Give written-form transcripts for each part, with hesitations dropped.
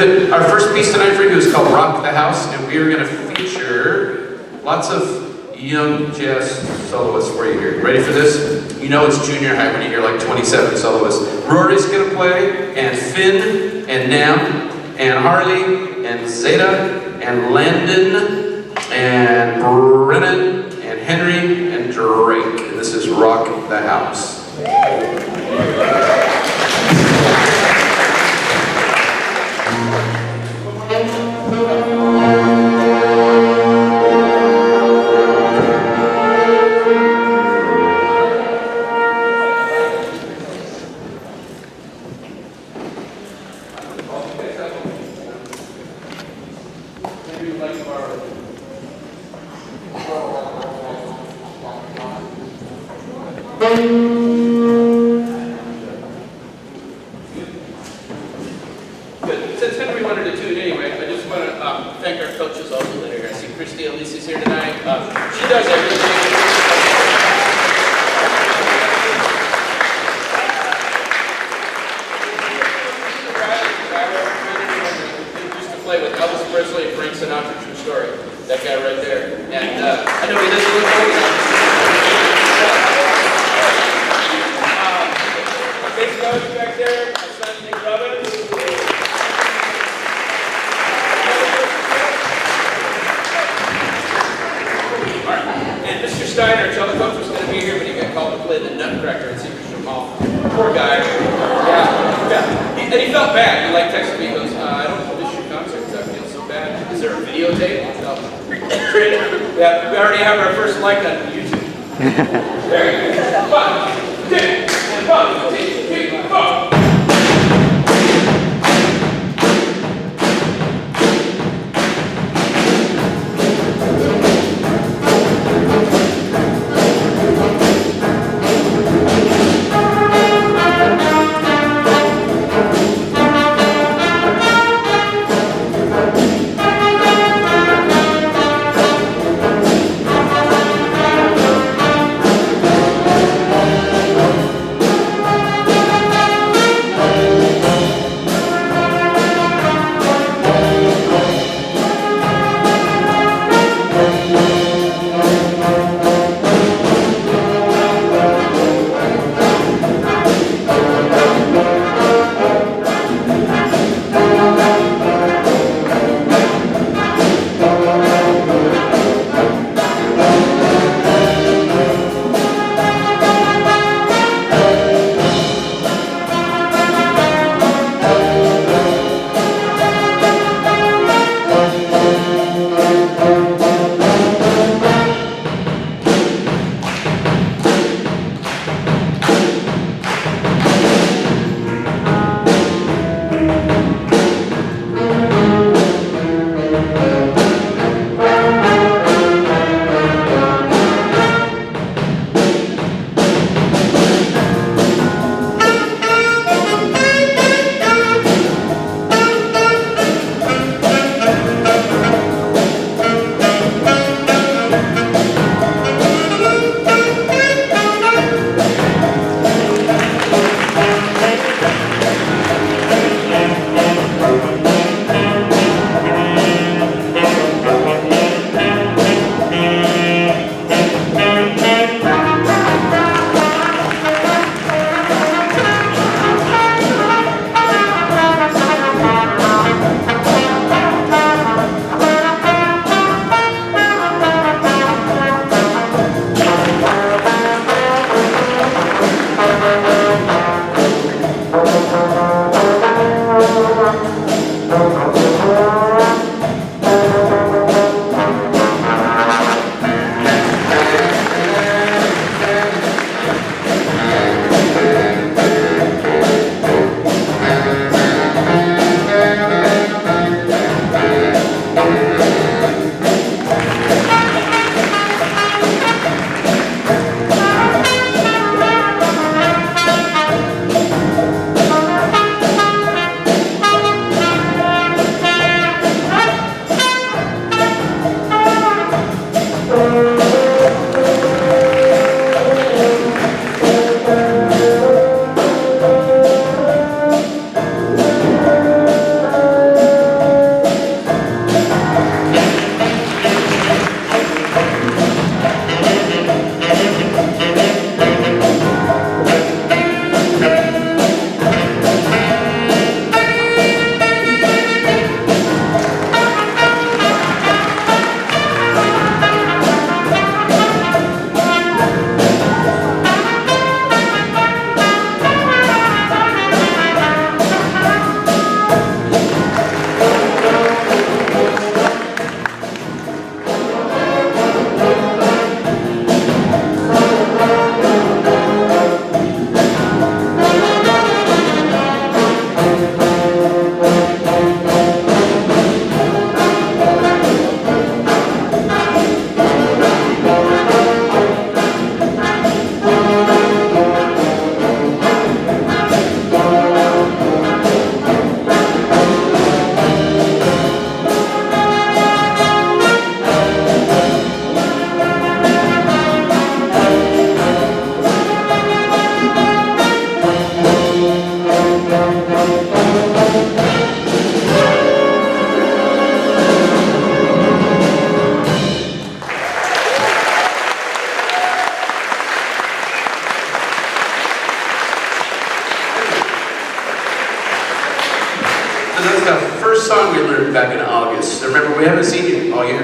Our first piece tonight for you is called Rock the House, and we are going to feature lots of young jazz soloists for you here. Ready for this? You know it's junior high when you hear like 27 soloists. Rory's going to play, and Finn, and Nam, and Harley, and Zeta, and Landon, and Brennan, and Henry, and Drake. And this is Rock the House. Since Henry wanted to tune anyway, I just want to thank our coaches also that are here. I see Christy Elise is here tonight. She does everything. Used to play with Elvis Presley and Frank Sinatra, true story. That guy right there. And I know he doesn't look old enough. Big coach back there, my son Nick Robbins. Alright, and Mr. Steiner, cello coach, was going to be here, but he got called to play the Nutcracker at Secret Hall. Poor guy. Yeah. And he felt bad. He like texted me, he goes, I don't know this your concert because I feel so bad. Is there a videotape? No. Yeah, we already have our first like on YouTube. There you go. 1, 2, and 1, 2, 3, 4. first song we learned back in August. Remember, we haven't seen you all year.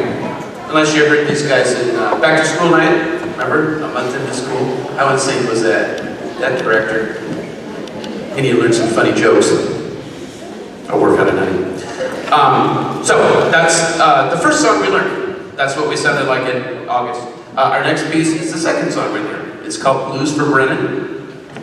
Unless you heard these guys in back to school night. Remember? A month into school. How insane was that? That director. And you learned some funny jokes. I'll work on it, honey. So that's the first song we learned. That's what we sounded like in August. Our next piece is the second song we learned. It's called Blues for Brennan.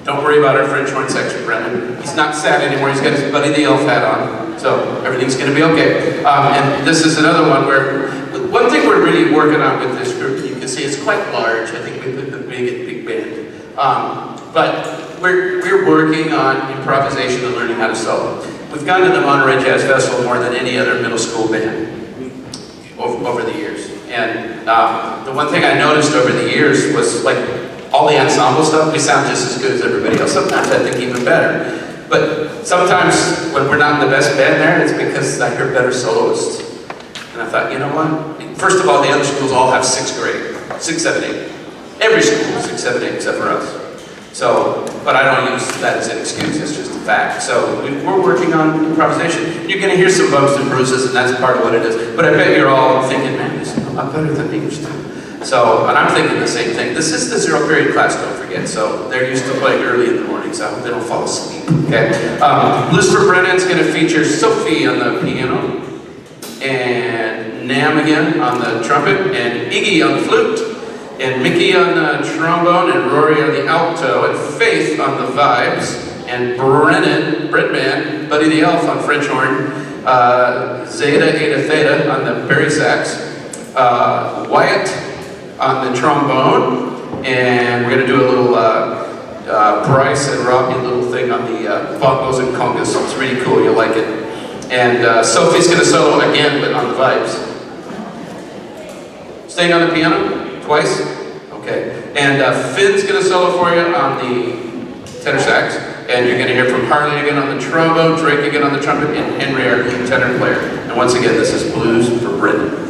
Don't worry about our French horn section, Brennan. He's not sad anymore. He's got his Buddy the Elf hat on. So everything's going to be okay. And this is another one where, one thing we're really working on with this group, you can see it's quite large. I think we put the big band. But we're working on improvisation and learning how to solo. We've gone to the Monterey Jazz Festival more than any other middle school band over the years. And the one thing I noticed over the years was like all the ensemble stuff, we sound just as good as everybody else. Sometimes I think even better. But sometimes when we're not in the best band there, it's because I hear better soloists. And I thought, you know what? First of all, the other schools all have 6th grade, 6, 7, 8. Every school is 6, 7, 8 except for us. So, but I don't use that as an excuse, it's just a fact. So we're working on improvisation. You're gonna hear some bumps and bruises, and that's part of what it is. But I bet you're all thinking, man, this is a lot better than they used to. So, and I'm thinking the same thing. This is the 0 period class, don't forget. So they're used to playing early in the morning, so I hope they don't fall asleep, okay? Blues for Brennan's gonna feature Sophie on the piano, and Nam again on the trumpet, and Iggy on the flute, and Mickey on the trombone, and Rory on the alto, and Faith on the vibes, and Brennan, Breadman, Buddy the Elf on French horn, Zeta, Eta, Theta on the bari sax, Wyatt on the trombone, and we're going to do a little Bryce and Robbie little thing on the bongos and congas. It's really cool, you'll like it. And Sophie's going to solo again, but on the vibes. Staying on the piano? Twice? Okay. And Finn's going to solo for you on the tenor sax. And you're going to hear from Harley again on the trombone, Drake again on the trumpet, and Henry, our lead tenor player. And once again, this is Blues for Brendan.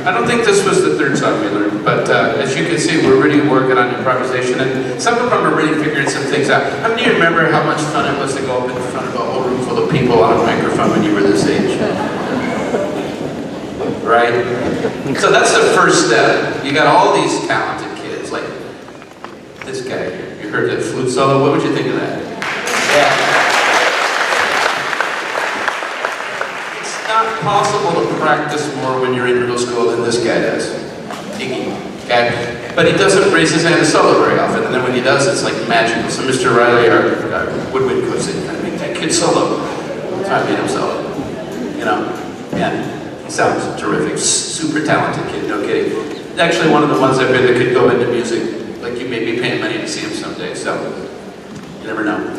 I don't think this was the third song we learned, but as you can see, we're really working on improvisation, and some of them are really figuring some things out. How many of you remember how much fun it was to go up in front of a whole room full of people on a microphone when you were this age? Right? So that's the first step. You got all these talented kids, like this guy. You heard that flute solo? What would you think of that? Yeah. Not possible to practice more when you're in middle school than this guy does. Iggy, okay? But he doesn't raise his hand to solo very often, and then when he does, it's like magical. So Mr. Riley, our woodwind coach, said, "I make that kid solo." So I made him solo. You know? And he sounds terrific. Super talented kid, no kidding. Actually one of the ones I've been that could go into music. Like you may be paying money to see him someday, so you never know.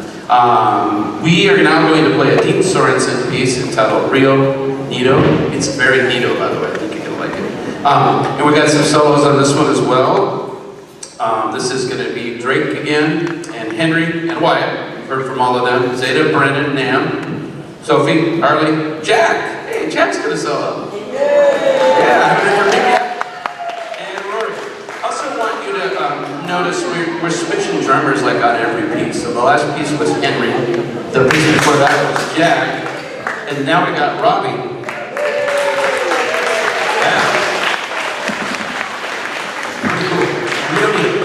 We are now going to play a Dean Sorensen piece entitled Rio Nito. It's very Nito, by the way. I think you're going to like it. And we got some solos on this one as well. This is going to be Drake again, and Henry, and Wyatt. You've heard from all of them. Zeta, Brendan, Nam, Sophie, Harley, Jack. Hey, Jack's going to solo. Yeah, haven't heard from him yet. Notice we're switching drummers like on every piece. So the last piece was Henry, the piece before that was Jack, and now we got Robbie. Yeah. Pretty cool. Really.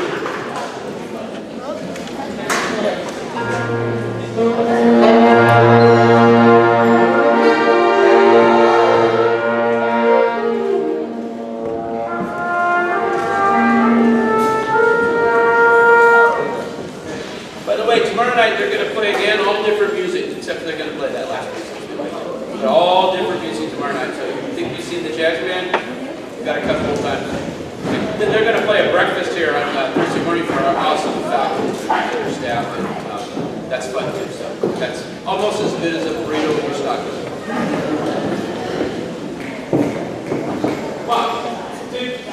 Then they're going to play a breakfast here on Thursday morning for our awesome faculty and their staff, and that's fun too. So that's almost as good as a burrito with your stockings. 1, 2.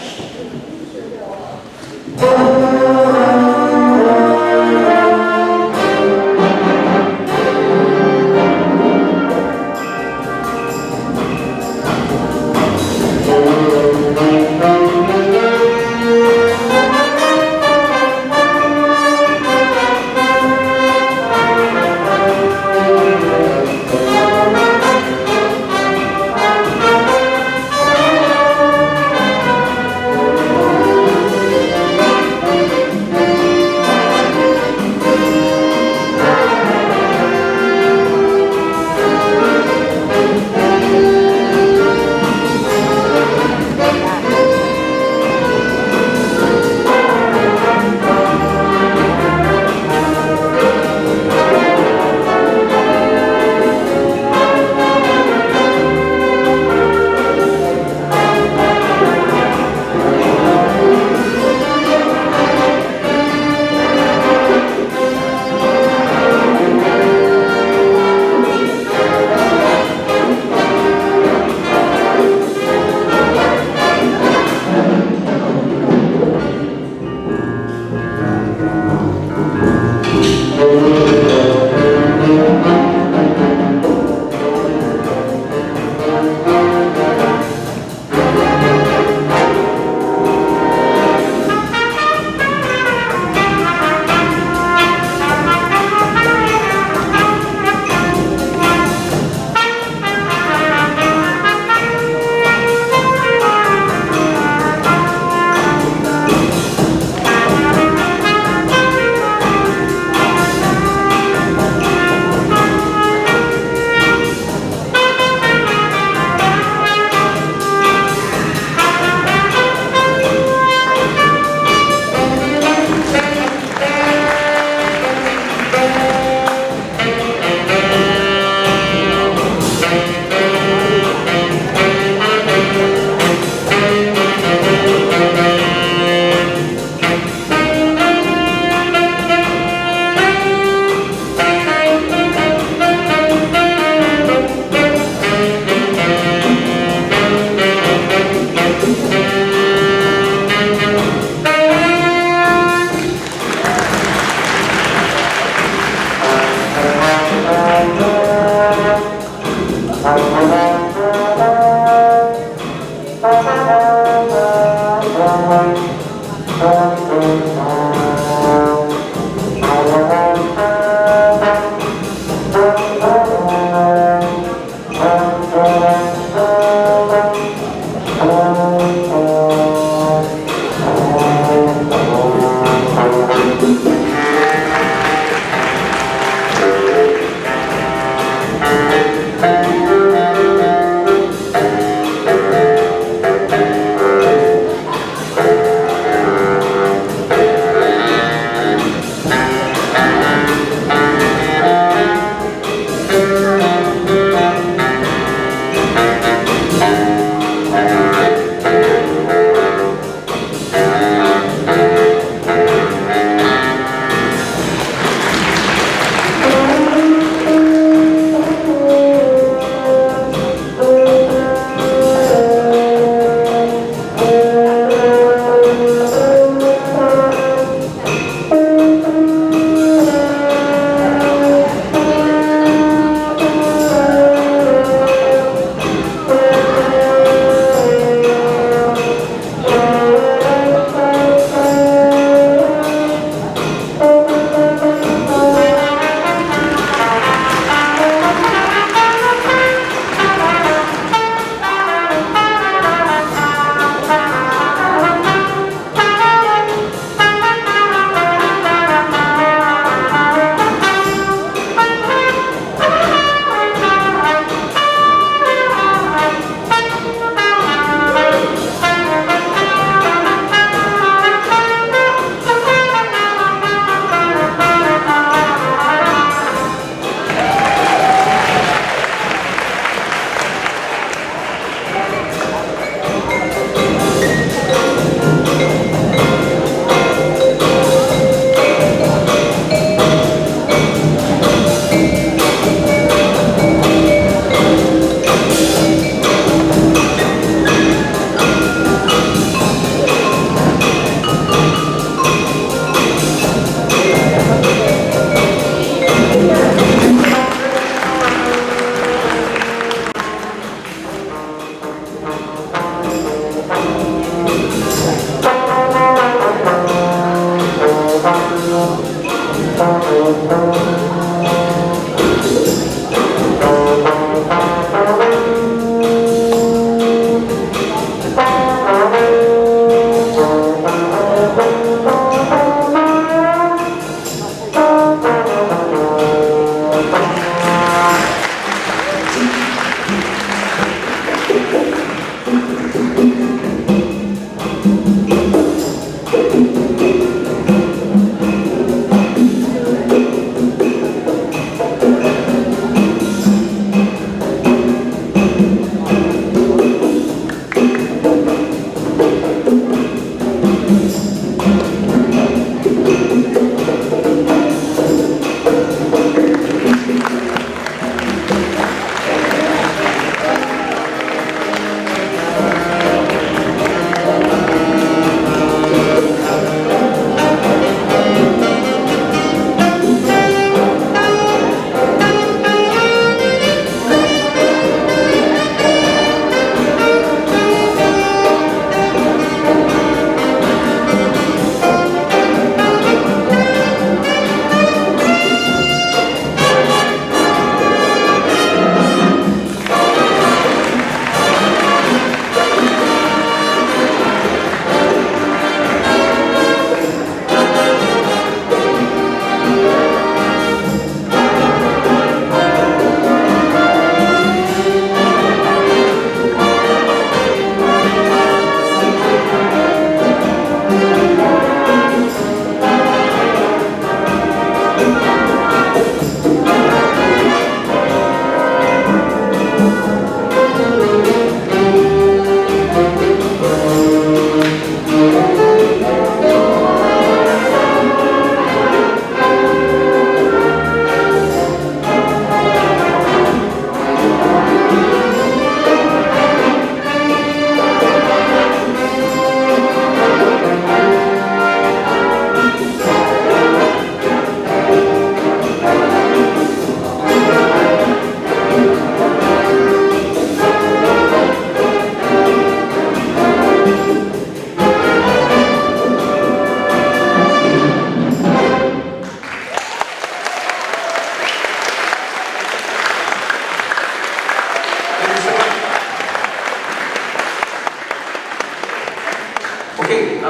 Okay,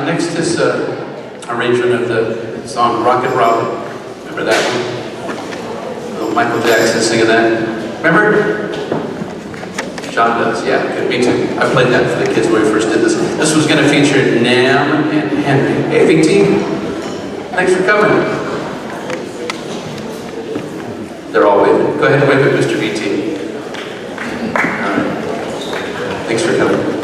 next is arrangement of the song Rocket Robin. Remember that one? Little Michael Jackson singing that. Remember? John does, yeah, good, me too. I played that for the kids when we first did this. This was going to feature Nam and Henry. Hey, VT, thanks for coming. They're all waving. Go ahead and wave at Mr. VT. All right. Thanks for coming.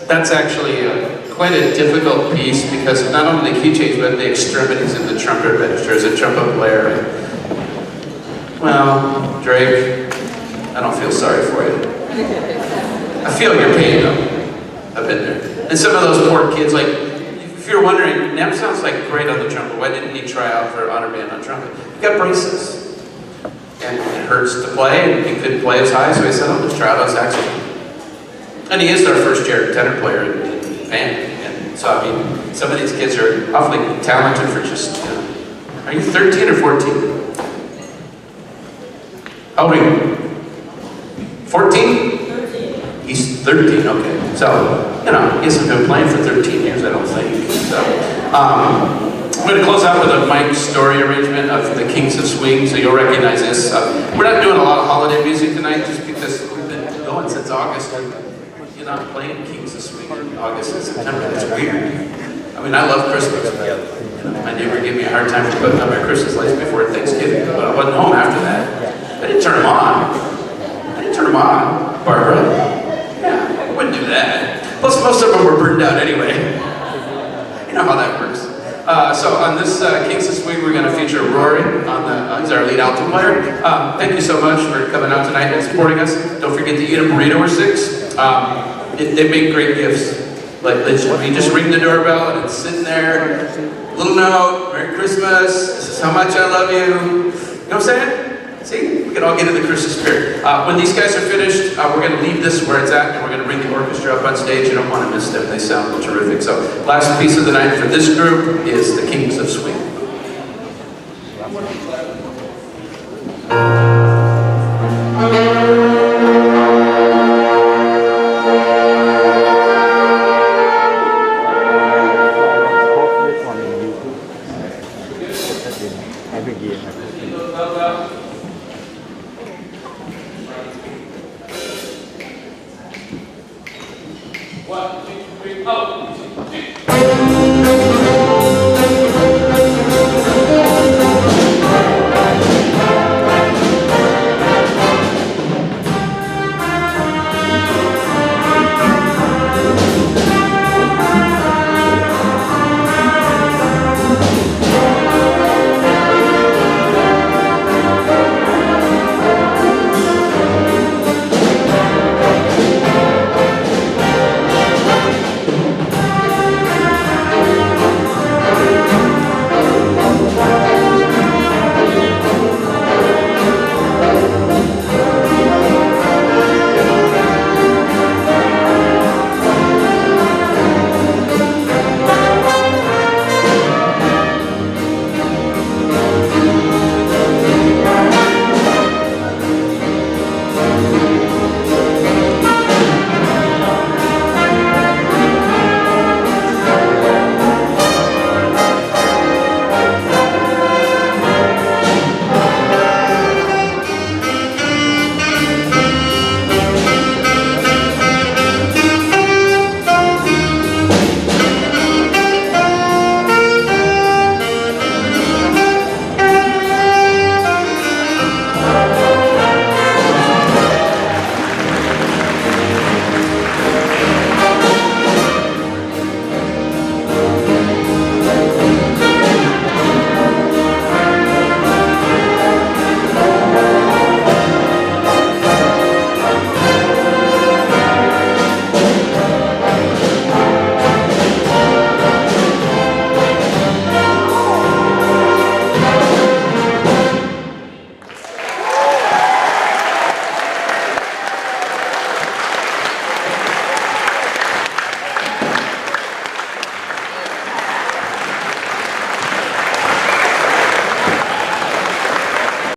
That's actually quite a difficult piece because not only the key change, but the extremities of the trumpet register as a trumpet player. Well, Drake, I don't feel sorry for you. I feel your pain though, a bit there. And some of those poor kids, like, if you're wondering, Nem sounds like great on the trumpet. Why didn't he try out for honor band on trumpet? He got braces. And it hurts to play, and he couldn't play as high, so he said, I'll just try out on saxophone. And he is our first year tenor player in band. And so, I mean, some of these kids are awfully talented for just, you know. Are you 13 or 14? How old are you? 14? 13. He's 13, okay. So, you know, he hasn't been playing for 13 years, I don't think. So, I'm going to close out with a Mike Story arrangement of the Kings of Swing, so you'll recognize this. We're not doing a lot of holiday music tonight just because we've been going since August. You're not playing Kings of Swing in August and September. That's weird. I mean, I love Christmas. My neighbor gave me a hard time for putting up my Christmas lights before Thanksgiving, but I wasn't home after that. I didn't turn them on. Barbara. Yeah, I wouldn't do that. Plus, most of them were burned out anyway. You know how that works. So on this Kings of Swing, we're going to feature Rory he's our lead alto player. Thank you so much for coming out tonight and supporting us. Don't forget to eat a burrito or 6. They make great gifts. Like you just ring the doorbell and it's sitting there. Little note, Merry Christmas. This is how much I love you. You know what I'm saying? See, we can all get in the Christmas spirit. When these guys are finished, we're going to leave this where it's at, and we're going to bring the orchestra up on stage. You don't want to miss them. They sound terrific. So, last piece of the night for this group is the Kings of Swing. One, two, three, oh!